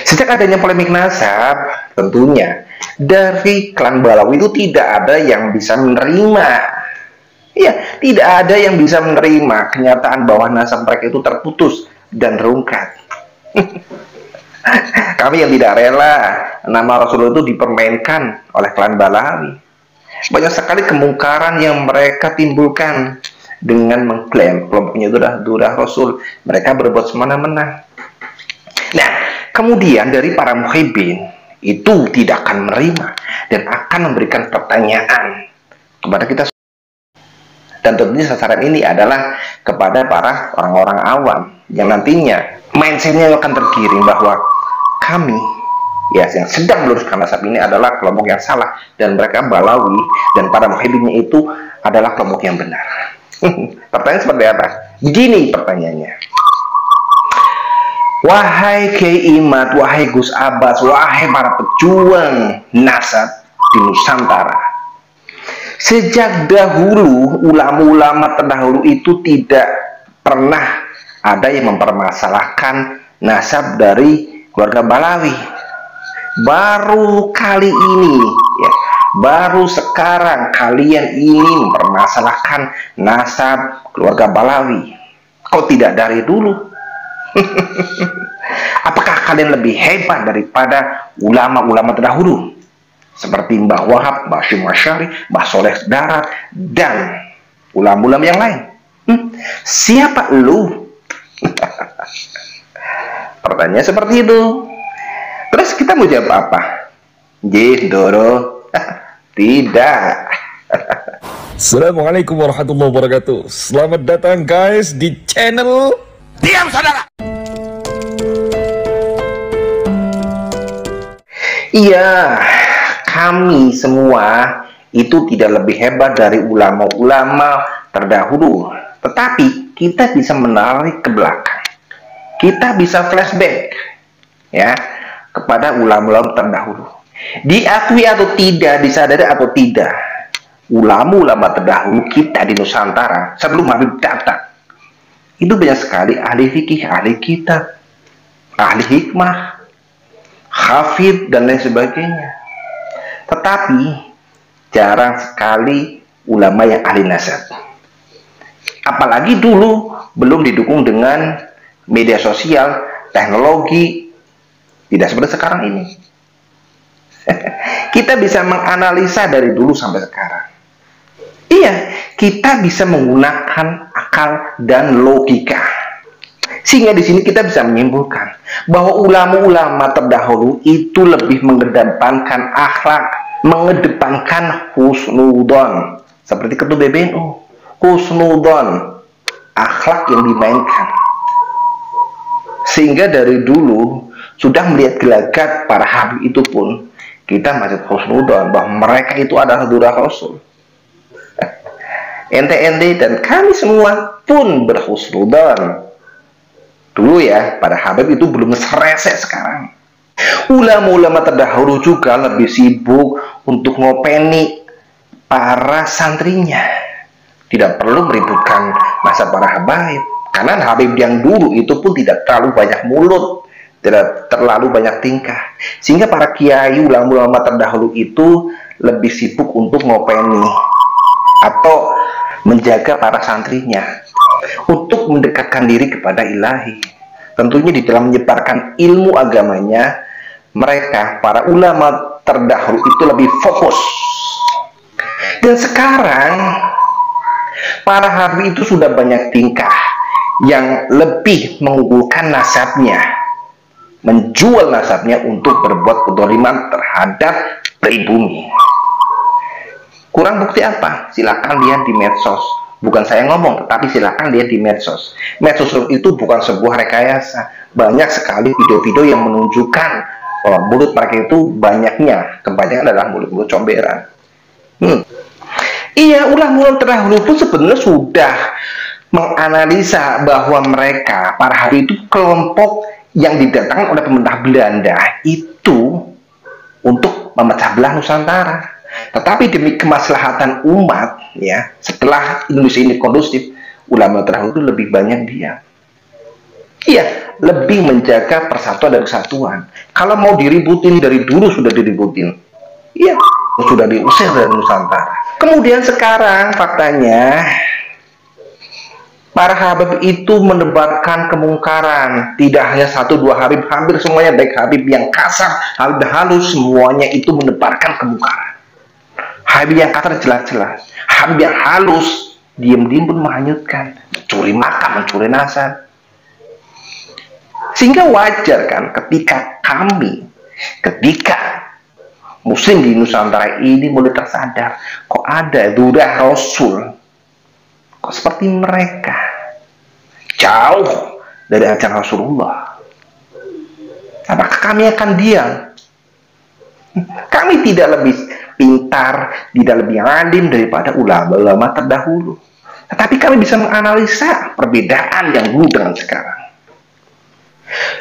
Sejak adanya polemik nasab, tentunya dari klan Balawi itu tidak ada yang bisa menerima. Ya, tidak ada yang bisa menerima kenyataan bahwa nasab mereka itu terputus dan terungkap. Kami yang tidak rela nama Rasulullah itu dipermainkan oleh klan Balawi. Banyak sekali kemungkaran yang mereka timbulkan dengan mengklaim kelompoknya itu adalah Rasul. Mereka berbuat semena-mena. Nah, kemudian dari para muhibbin itu tidak akan menerima dan akan memberikan pertanyaan kepada kita. Dan tentunya sasaran ini adalah kepada para orang-orang awam yang nantinya mindsetnya akan tergiring bahwa kami ya yang sedang meluruskan nasab ini adalah kelompok yang salah dan mereka Balawi dan para muhibbinnya itu adalah kelompok yang benar. Pertanyaan seperti apa? Begini pertanyaannya. Wahai Kiai Imad, wahai Gus Abbas, wahai para pejuang nasab di Nusantara. Sejak dahulu, ulama-ulama terdahulu itu tidak pernah ada yang mempermasalahkan nasab dari keluarga Balawi. Baru kali ini, ya, baru sekarang kalian ini mempermasalahkan nasab keluarga Balawi. Kok tidak dari dulu? Apakah kalian lebih hebat daripada ulama-ulama terdahulu? Seperti Mbah Wahab, Mbah Hashim Asy'ari, Mbah Soleh Darat, dan ulama-ulama yang lain. Siapa lu? Pertanyaan seperti itu. Terus kita mau jawab apa? Doro. Tidak. Assalamualaikum warahmatullahi wabarakatuh. Selamat datang guys di channel Diam saudara. Iya, kami semua itu tidak lebih hebat dari ulama-ulama terdahulu. Tetapi kita bisa menarik ke belakang. Kita bisa flashback ya kepada ulama-ulama terdahulu. Diakui atau tidak, disadari atau tidak, ulama-ulama terdahulu kita di Nusantara sebelum Habib datang itu banyak sekali ahli fikih, ahli kitab, ahli hikmah, hafid dan lain sebagainya. Tetapi jarang sekali ulama yang ahli nasab. Apalagi dulu belum didukung dengan media sosial, teknologi, tidak seperti sekarang ini. Kita bisa menganalisa dari dulu sampai sekarang. Iya, kita bisa menggunakan akal dan logika. Sehingga di sini kita bisa menyimpulkan bahwa ulama-ulama terdahulu itu lebih mengedepankan akhlak, mengedepankan husnudon. Seperti ketua PBNU, husnudon, akhlak yang dimainkan. Sehingga dari dulu sudah melihat gelagat para habib itu pun kita masih husnudon bahwa mereka itu adalah durah Rasul. Ente-ente dan kami semua pun berhusnudon. Dulu ya, pada habib itu belum seresek sekarang. Ulama-ulama terdahulu juga lebih sibuk untuk ngopeni para santrinya. Tidak perlu meributkan masa para habaib. Karena habib yang dulu itu pun tidak terlalu banyak mulut, tidak terlalu banyak tingkah. Sehingga para kiai ulama-ulama terdahulu itu lebih sibuk untuk ngopeni atau menjaga para santrinya untuk mendekatkan diri kepada ilahi. Tentunya di dalam menyebarkan ilmu agamanya, mereka para ulama terdahulu itu lebih fokus. Dan sekarang para habib itu sudah banyak tingkah yang lebih mengunggulkan nasabnya, menjual nasabnya untuk berbuat kedzaliman terhadap pribumi. Kurang bukti apa? Silakan lihat di medsos. Bukan saya ngomong, tetapi silakan lihat di medsos. Medsos itu bukan sebuah rekayasa. Banyak sekali video-video yang menunjukkan bahwa mulut mereka itu banyaknya, kebanyakan adalah mulut-mulut comberan. Iya, ulama-ulama terdahulu pun sebenarnya sudah menganalisa bahwa mereka, para habib itu kelompok yang didatangkan oleh pemerintah Belanda itu untuk memecah belah Nusantara. Tetapi demi kemaslahatan umat, ya, setelah Indonesia ini kondusif, ulama terdahulu itu lebih banyak diam. Iya, lebih menjaga persatuan dan kesatuan. Kalau mau diributin dari dulu sudah diributin. Iya, sudah diusir dari Nusantara. Kemudian sekarang faktanya para Habib itu menebarkan kemungkaran. Tidak hanya satu dua Habib, hampir semuanya, baik Habib yang kasar, Habib halus, semuanya itu menebarkan kemungkaran. Habib yang kasar jelas-jelas, Habib yang halus diam-diam pun menghanyutkan, mencuri makan, mencuri nasab. Sehingga wajar kan ketika Muslim di Nusantara ini mulai tersadar, kok ada Dzurriyyah Rasul, kok seperti mereka jauh dari ajaran Rasulullah. Apakah kami akan diam? Kami tidak lebih pintar, tidak lebih alim daripada ulama-ulama terdahulu. Tetapi kami bisa menganalisa perbedaan yang dulu dengan sekarang.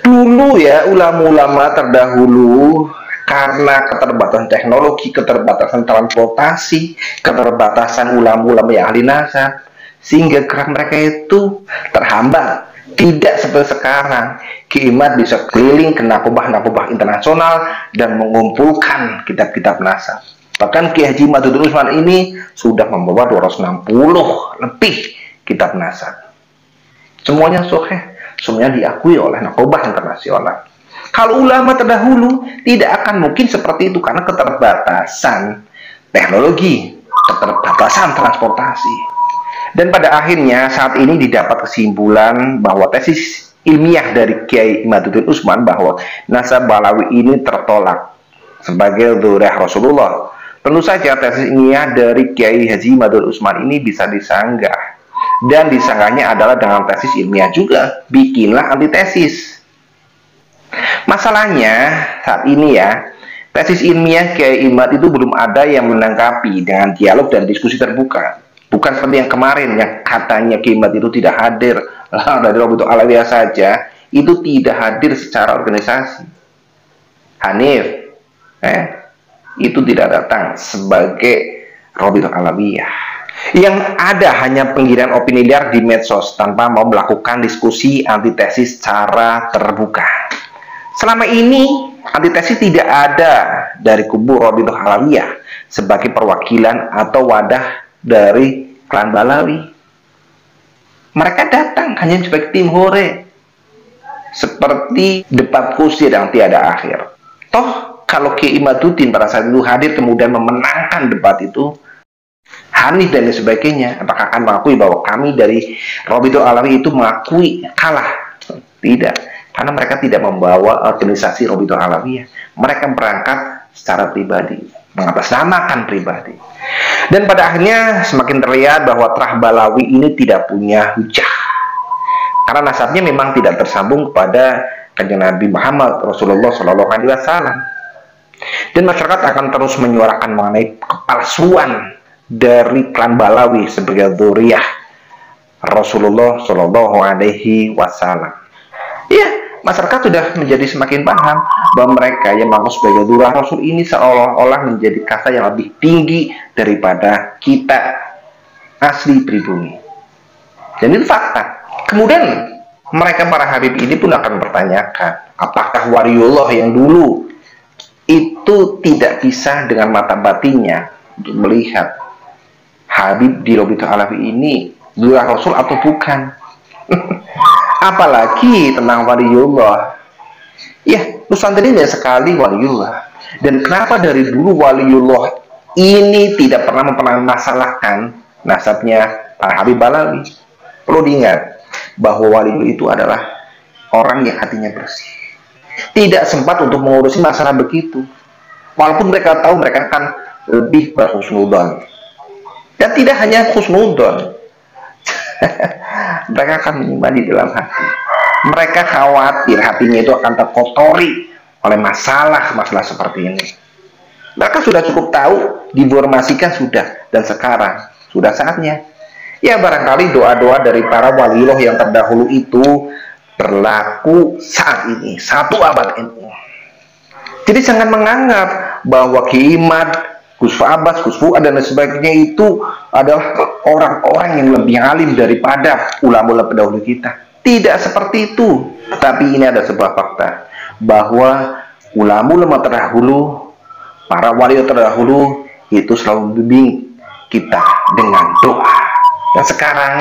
Dulu ya, ulama-ulama terdahulu karena keterbatasan teknologi, keterbatasan transportasi, keterbatasan ulama-ulama yang ahli nasab, sehingga gerak mereka itu terhambat. Tidak seperti sekarang, Kiai Imad bisa keliling ke nakobah-nakobah internasional dan mengumpulkan kitab-kitab nasab. Bahkan Kiai Haji Imaduddin Utsman ini sudah membawa 260 lebih kitab nasab. Semuanya sahih, semuanya diakui oleh nakobah internasional. Kalau ulama terdahulu tidak akan mungkin seperti itu karena keterbatasan teknologi, keterbatasan transportasi. Dan pada akhirnya saat ini didapat kesimpulan bahwa tesis ilmiah dari Kiai Imaduddin Utsman bahwa nasab Balawi ini tertolak sebagai Dzurriyyah Rasulullah. Tentu saja tesis ilmiah dari Kiai Haji Imaduddin Utsman ini bisa disanggah. Dan disanggahnya adalah dengan tesis ilmiah juga. Bikinlah antitesis. Masalahnya saat ini ya, tesis ilmiah Kiai Imad itu belum ada yang menanggapi dengan dialog dan diskusi terbuka. Bukan seperti yang kemarin yang katanya Kiai Imad itu tidak hadir dari Robitul Alawiyah saja, itu tidak hadir secara organisasi. Hanif itu tidak datang sebagai Robitul Alawiyah. Yang ada hanya penggiringan opini liar di medsos tanpa mau melakukan diskusi antitesis secara terbuka. Selama ini antitesis tidak ada dari kubu Robitul Alawiyah sebagai perwakilan atau wadah dari klan Balawi. Mereka datang hanya sebagai tim hore, seperti debat kusir yang tiada akhir. Toh kalau Kiai Imaduddin pada saat itu hadir kemudian memenangkan debat itu, Hanif dan sebagainya, apakah akan mengakui bahwa kami dari Robitul Alawi itu mengakui kalah? Tidak, karena mereka tidak membawa organisasi Robitul Alawiyah. Mereka berangkat secara pribadi, mengatasnamakan pribadi. Dan pada akhirnya semakin terlihat bahwa Trah Balawi ini tidak punya hujah, karena nasabnya memang tidak tersambung kepada Kanjeng Nabi Muhammad Rasulullah SAW. Dan masyarakat akan terus menyuarakan mengenai kepalsuan dari klan Balawi sebagai dzurriyyah Rasulullah Shallallahu Alaihi Wasallam. Ya, masyarakat sudah menjadi semakin paham bahwa mereka yang mengaku sebagai dzurriyyah Rasul ini seolah-olah menjadi kasta yang lebih tinggi daripada kita asli pribumi. Dan itu fakta. Kemudian mereka para Habib ini pun akan bertanyakan, apakah waliullah yang dulu itu tidak bisa dengan mata batinnya untuk melihat Habib di Robitul Alawi ini Dzurriyyah Rasul atau bukan. Apalagi tentang waliullah. Ya, Nusantara ini sekali waliullah. Dan kenapa dari dulu waliullah ini tidak pernah mempermasalahkan nasabnya para Habib Balawi? Perlu diingat bahwa waliullah itu adalah orang yang hatinya bersih, tidak sempat untuk mengurusi masalah begitu. Walaupun mereka tahu mereka akan lebih berhusnudzon. Dan tidak hanya husnudzon, mereka akan menyimpan di dalam hati. Mereka khawatir hatinya itu akan terkotori oleh masalah-masalah seperti ini. Mereka sudah cukup tahu, diinformasikan sudah, dan sekarang sudah saatnya. Ya, barangkali doa-doa dari para waliullah yang terdahulu itu berlaku saat ini, 1 abad ini. Jadi jangan menganggap bahwa Kiai Imad, Gus Abbas, Gus Fuad dan sebagainya itu adalah orang-orang yang lebih alim daripada ulama-ulama pendahulu kita. Tidak seperti itu. Tetapi ini ada sebuah fakta, bahwa ulama-ulama terdahulu, para wali terdahulu itu selalu membimbing kita dengan doa. Dan sekarang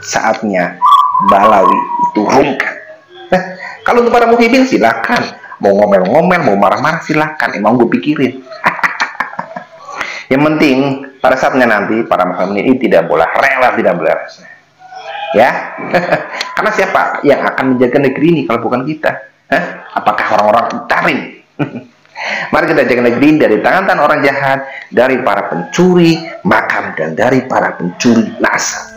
saatnya Balawi itu rungkat. Nah, kalau untuk para muhibin silakan, mau ngomel-ngomel, mau marah-marah silakan, emang gue pikirin. Yang penting pada saatnya nanti para muhibin ini tidak boleh rela, tidak boleh rasa. Ya, karena siapa yang akan menjaga negeri ini kalau bukan kita? Apakah orang-orang tarim? Mari kita jaga negeri dari tangan-tangan orang jahat, dari para pencuri makam, dan dari para pencuri nasab.